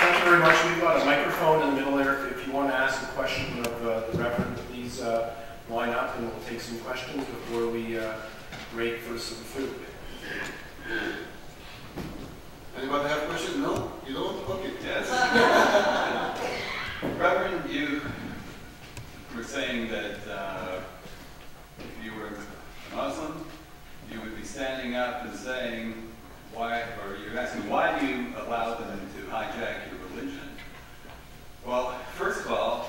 Thank you very much. We've got a microphone in the middle there. If you want to ask a question of the Reverend, please line up and we'll take some questions before we break for some food. Anybody have a question? No? You don't? Okay. Yes. Reverend, you were saying that if you were Muslim, you would be standing up and saying, why, or you're asking, why do you allow them to hijack your religion? Well, first of all,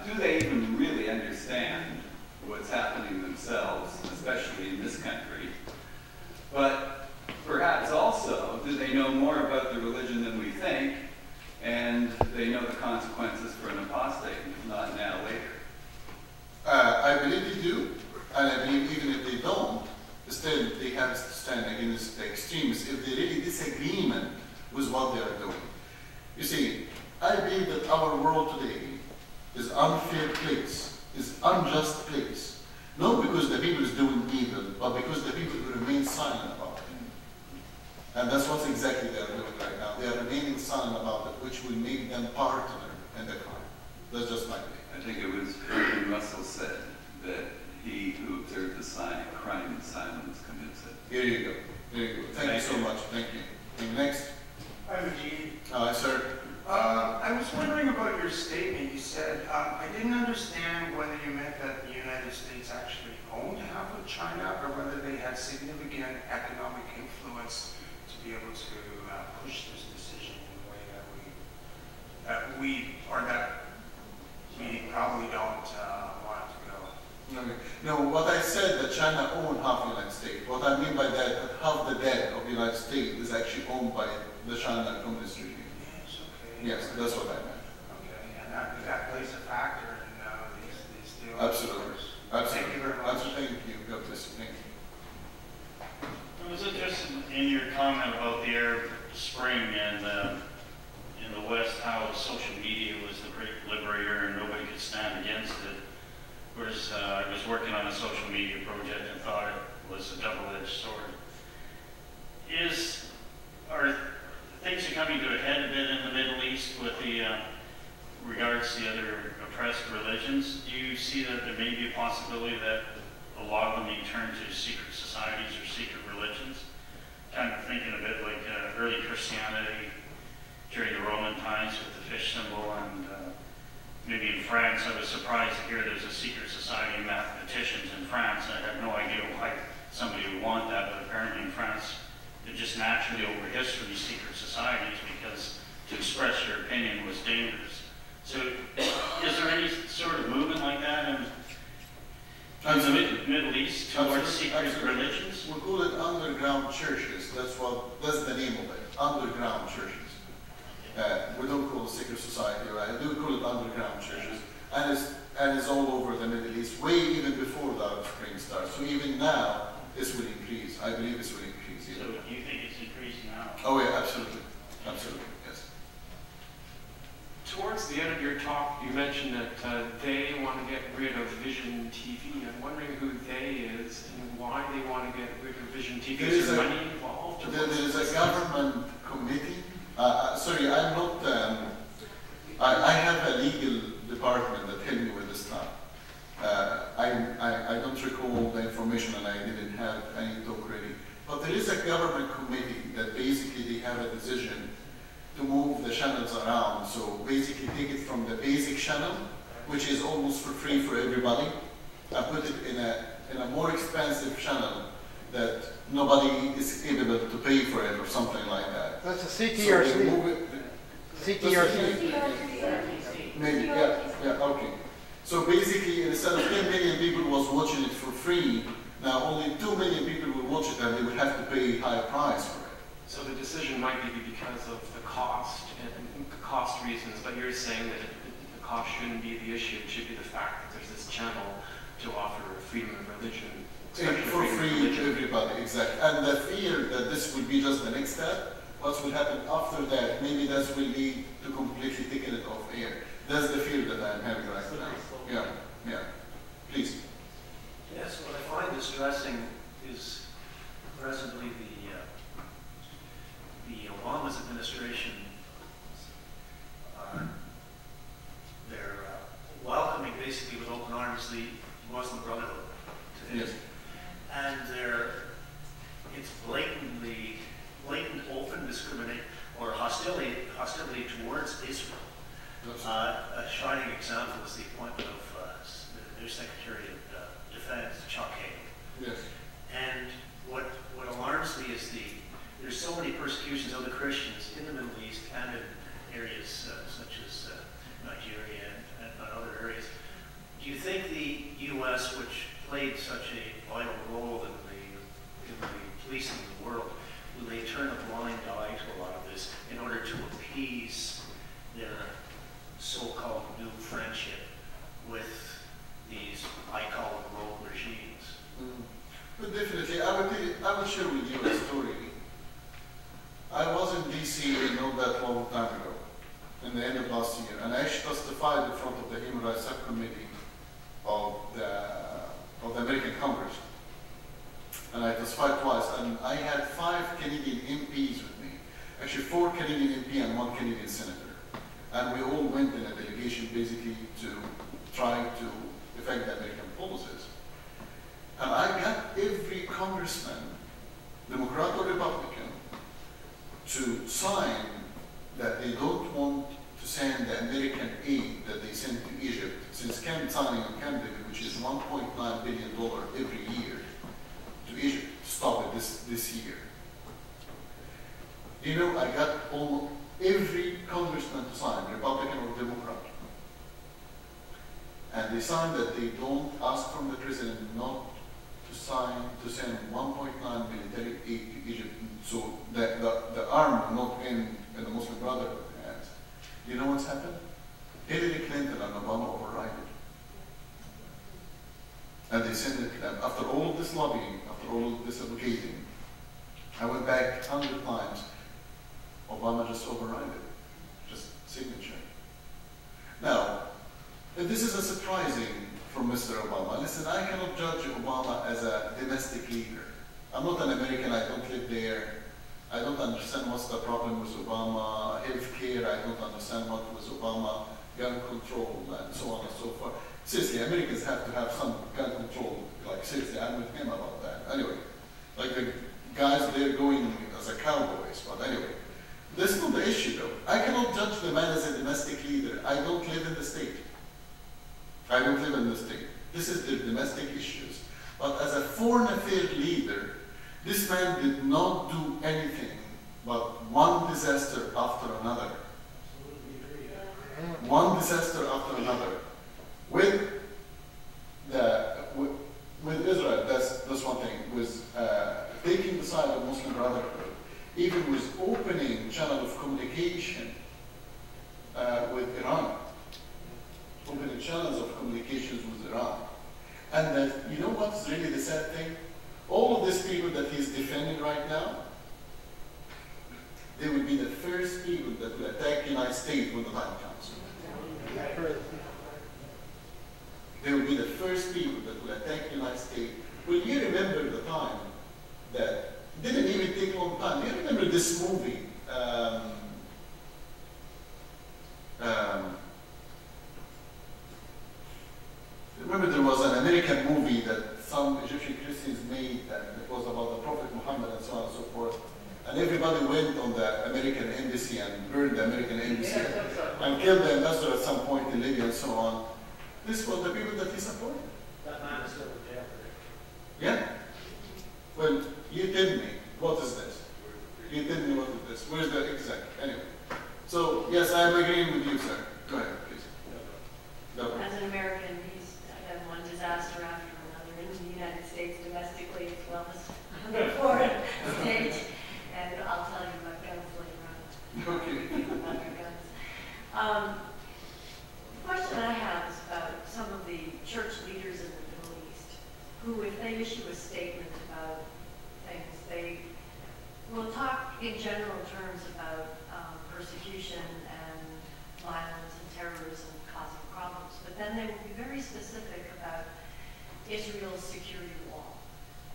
do they even really understand what's happening themselves, especially in this country? But perhaps also, do they know more about the religion than we think, and they know the consequences for an apostate, if not now, later? I believe they do, and I believe even if they don't, still they have to stand against the extremes if they really disagreement with what they are doing. You see, I believe that our world today is unfair place, is unjust place, not because the people is doing evil, but because the people who remain silent about it. And that's what exactly they are doing right now. They are remaining silent about it, which will make them partner in the crime. That's just my belief. I think it was Reverend Russell said that he who observes the sign, crime in silence commits it. Here you go. There you go. Thank you so much. Thank you. And next. Hi, Majed. Hi, sir. I was wondering about your statement. You said, I didn't understand whether you meant that the United States actually owned half of China or whether they had significant economic influence to be able to push this decision in a way that we probably don't want it to go. Okay. No, what I said that China owned half the United States. What I mean by that half the debt of the United States is actually owned by the China Communist regime. Yes, okay. Yes, that's what I meant. Okay, and that plays a factor in these deals. Absolutely. Absolutely. Thank you very much. Thank you. God bless you. Thank you. I was interested in your comment about the Arab Spring and in the West, how social media was the great liberator and nobody could stand against it. Whereas I was working on a social media project and thought it was a double-edged sword. Are things coming to a head a bit in the Middle East with the regards to the other oppressed religions? Do you see that there may be a possibility that a lot of them may turn to secret societies or secret religions? Kind of thinking a bit like early Christianity during the Roman times with the fish symbol, and maybe in France, I was surprised to hear there's a secret society of mathematicians in France. I had no idea why somebody would want that, but apparently in France, they're just naturally over history secret societies because to express your opinion was dangerous. So is there any sort of movement like that in the Middle East towards secret religions? We call it underground churches. That's the name of it. Underground churches. We don't call it secret society, right? We do call it underground churches, and it's all over the Middle East, way even before the Arab Spring starts. So even now, this will increase. I believe this will increase. So you think it's increasing now? Oh yeah, absolutely, absolutely, yes. Towards the end of your talk, you mentioned that they want to get rid of Vision TV. I'm wondering who they is and why they want to get rid of Vision TV. Is there money involved? There is a government committee. Sorry, I'm not. I have a legal department that helped me with this stuff. I don't recall the information, and I didn't have any talk ready. But there is a government committee that basically they have a decision to move the channels around. So basically take it from the basic channel, which is almost for free for everybody, and put it in a more expensive channel that nobody is able to pay for it or something like that. That's a CTRC. CTRC. Maybe, yeah, okay. So basically, instead of 10 million people was watching it for free, now only 2 million people will watch it, and they would have to pay a high price for it. So the decision might be because of the cost and cost reasons, but you're saying that the cost shouldn't be the issue. It should be the fact that there's this channel to offer freedom of religion. For free to everybody, exactly. And the fear that this will be just the next step, what will happen after that, maybe that will lead to completely taking it off air. That's the fear that I'm having right now. Yeah. Please. Yes, what I find distressing is presently the Obama's administration hostility towards Israel. A shining example is the appointment of the new Secretary of Defense, Chuck Hagel. Yes. And what alarms me is there's so many persecutions of the Christians in the Middle East and in areas such as Nigeria and other areas. Do you think the U.S., which played such a vital role in the policing of the world, will they turn a blind eye to a lot of this in order to appease their so-called new friendship with these, I call them, rogue regimes? But definitely, I will share with you a story. I was in D.C. not that long time ago, in the end of last year, and I testified in front of the Human Rights Subcommittee of the American Congress. And I testified twice, and I had 5 Canadian MPs with me. Actually, 4 Canadian MP and 1 Canadian senator. And we all went in a delegation basically to try to affect the American policies. And I got every congressman, Democrat or Republican, to sign that they don't want to send the American aid that they send to Egypt, since Camp signing on Camp David, which is $1.9 billion every year, to Egypt, to stop it this year. You know, I got almost every congressman to sign, Republican or Democrat. And they signed that they don't ask from the president not to send 1.9 military aid to Egypt, so that the arm not in the Muslim Brotherhood hands. You know what's happened? Hillary Clinton and Obama override it. And they sent it, and after all of this lobbying, after all of this advocating, I went back 100 times, Obama just override it, just signature. Now, and this is a surprising from Mr. Obama. Listen, I cannot judge Obama as a domestic leader. I'm not an American, I don't live there. I don't understand what's the problem with Obama, health care, I don't understand what was Obama, gun control, and so on and so forth. Seriously, Americans have to have some gun control. Like, seriously, I'm with him about that. Anyway, like the guys there going as a cowboys, but anyway. That's not the issue though. I cannot judge the man as a domestic leader. I don't live in the state. I don't live in the state. This is the domestic issues. But as a foreign affairs leader, this man did not do anything but one disaster after another. One disaster after another. With Israel, that's one thing, with taking the side of Muslim Brotherhood, even with opening channel of communication with Iran, opening channels of communications with Iran. And that, you know what's really the sad thing? All of these people that he's defending right now, they will be the first people that will attack the United States when the time comes. They will be the first people that will attack the United States. Well, you remember the time that didn't even take a long time. You remember this movie? Remember there was an American movie that some Egyptian Christians made, and it was about the Prophet Muhammad and so on and so forth. And everybody went on the American embassy and burned the American embassy and killed the ambassador at some point in Libya and so on. This was the people that he supported. That man is still in jail. Yeah? Well, you tell me, what is this? You tell me what is this? Where's the exact? Anyway. So, yes, I am agreeing with you, sir. Go ahead, please. As an American, he's had one disaster after another in the United States domestically as well as on the foreign stage. And I'll tell you about guns later on. Okay. About your guns. The question I have is about some of the church leaders in the Middle East who, if they issue a statement about things, they will talk in general terms about persecution and violence and terrorism causing problems, but then they will be very specific about Israel's security wall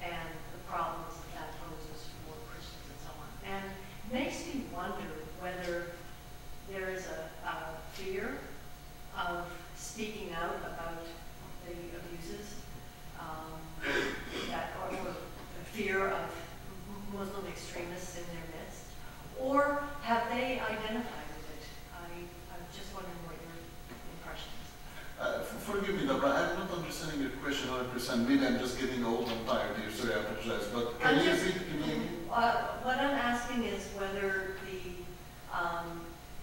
and the problems that poses for Christians and so on. And it makes me wonder whether there is a fear identify with it. I'm just wondering what your impressions. Forgive me, Deborah, I'm not understanding your question 100%. Maybe I'm just getting old and tired here. Sorry, I apologize. But can you repeat it to me again? What I'm asking is whether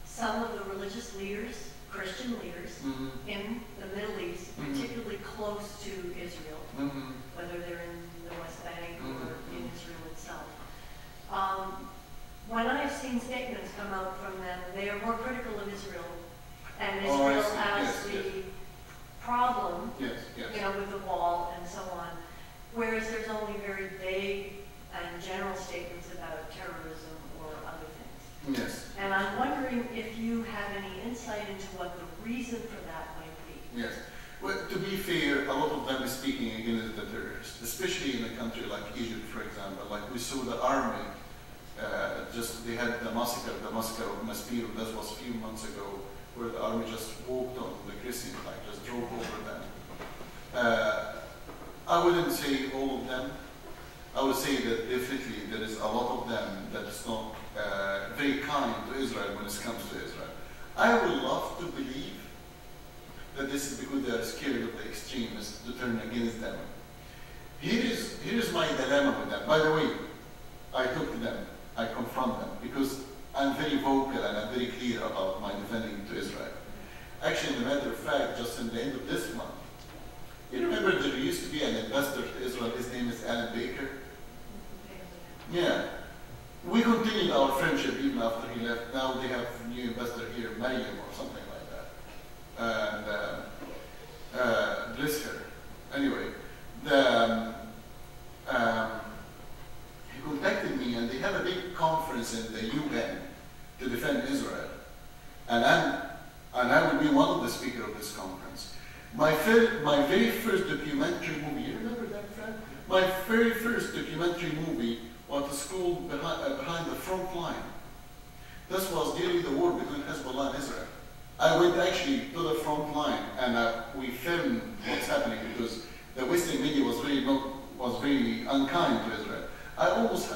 some of the religious leaders, Christian leaders, in the Middle East, particularly close to Israel, whether they're in the West Bank or in Israel itself, when I've seen statements come out from them, they are more critical of Israel and Israel as the problem, you know, with the wall and so on, whereas there's only very vague and general statements about terrorism or other things. Yes. And I'm wondering if you have any insight into what the reason for that might be. Yes. Well, to be fair, a lot of them is speaking against the terrorists, especially in a country like Egypt, for example. Like we saw the army, they had the massacre of Maspero, that was a few months ago, where the army just walked on the Christians, like just drove over them. I wouldn't say all of them. I would say that definitely there is a lot of them that is not very kind to Israel when it comes to Israel. I would love to believe that this is because they are scared of the extremists to turn against them. Here is my dilemma with them. By the way, I talk to them, I confront them, because I'm very vocal and I'm very clear about my defending to Israel. Actually, as a matter of fact, just in the end of this month, you remember there used to be an ambassador to Israel, his name is Alan Baker? Yeah. We continued our friendship even after he left. Now they have a new ambassador here, Mariam or something like that. And bless her. Anyway, he contacted me and they have a big conference in the UN to defend Israel. And I will be one of the speakers of this conference. My very first documentary movie, you remember that, Fred? My very first documentary movie was called Behind the Front Line. This was during the war between Hezbollah and Israel. I went actually to the front line and we filmed what's happening because the Western media was very unkind to Israel. I almost